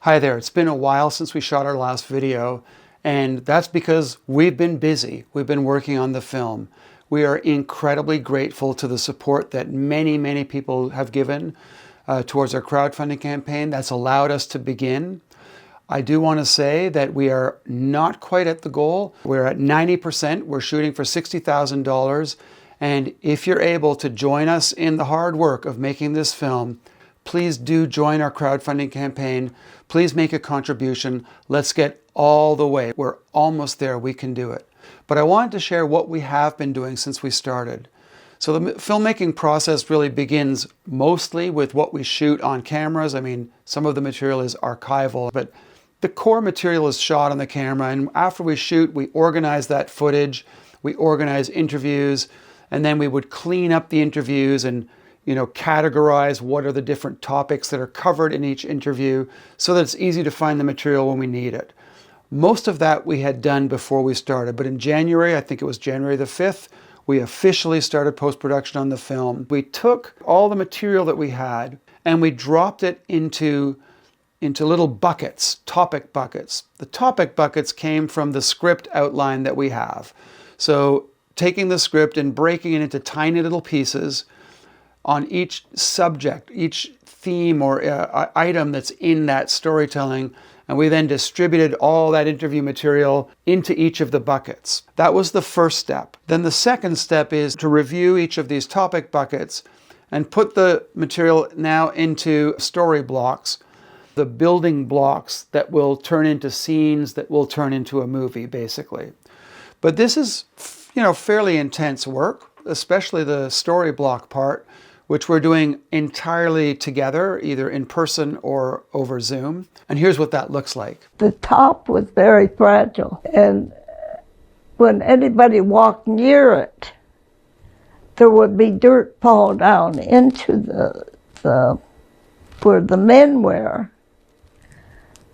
Hi there, it's been a while since we shot our last video, and that's because we've been busy. We've been working on the film. We are incredibly grateful to the support that many people have given towards our crowdfunding campaign. That's allowed us to begin. I do want to say that we are not quite at the goal. We're at 90%. We're shooting for $60,000. And if you're able to join us in the hard work of making this film, please do join our crowdfunding campaign. Please make a contribution. Let's get all the way. We're almost there. We can do it. But I wanted to share what we have been doing since we started. So the filmmaking process really begins mostly with what we shoot on cameras. I mean, some of the material is archival, but the core material is shot on the camera. And after we shoot, we organize that footage. We organize interviews, and then we would clean up the interviews and categorize what are the different topics that are covered in each interview so that it's easy to find the material when we need it. Most of that we had done before we started, but in January, I think it was January the 5th, we officially started post-production on the film. We took all the material that we had and we dropped it into little buckets, topic buckets. The topic buckets came from the script outline that we have. So taking the script and breaking it into tiny little pieces on each subject, each theme or item that's in that storytelling, and we then distributed all that interview material into each of the buckets. That was the first step. Then the second step is to review each of these topic buckets and put the material now into story blocks, the building blocks that will turn into scenes that will turn into a movie, basically. But this is, fairly intense work, especially the story block part, which we're doing entirely together, either in person or over Zoom. And here's what that looks like. The top was very fragile, and when anybody walked near it, there would be dirt fall down into the where the men were,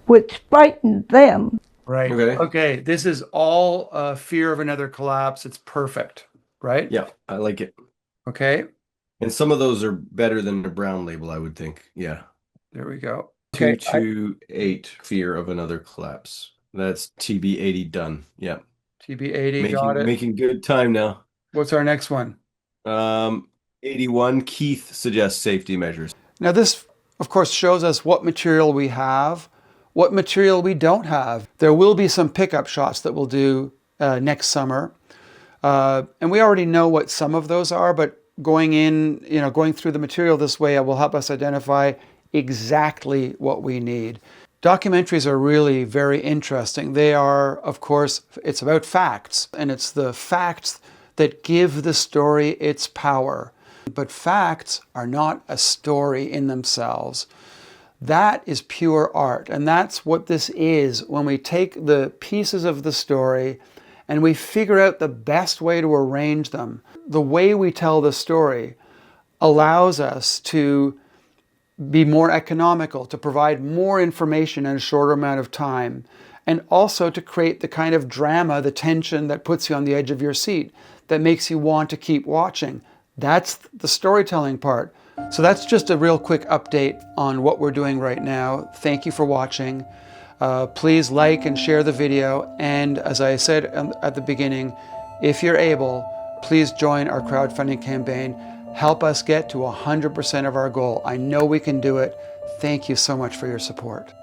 which frightened them. Right. Okay. This is all fear of another collapse. It's perfect, right? Yeah, I like it. Okay. And some of those are better than the brown label, I would think. Yeah. There we go. Okay. 228, fear of another collapse. That's TB80 done. Yeah. TB80, got it. Making good time now. What's our next one? 81, Keith suggests safety measures. Now this, of course, shows us what material we have, what material we don't have. There will be some pickup shots that we'll do next summer. And we already know what some of those are, but going through the material this way will help us identify exactly what we need. Documentaries are really very interesting. They are, of course, it's about facts, and it's the facts that give the story its power. But facts are not a story in themselves. That is pure art, and that's what this is when we take the pieces of the story and we figure out the best way to arrange them. The way we tell the story allows us to be more economical, to provide more information in a shorter amount of time, and also to create the kind of drama, the tension that puts you on the edge of your seat, that makes you want to keep watching. That's the storytelling part. So that's just a real quick update on what we're doing right now. Thank you for watching. Please like and share the video. And as I said at the beginning, if you're able, please join our crowdfunding campaign. Help us get to 100% of our goal. I know we can do it. Thank you so much for your support.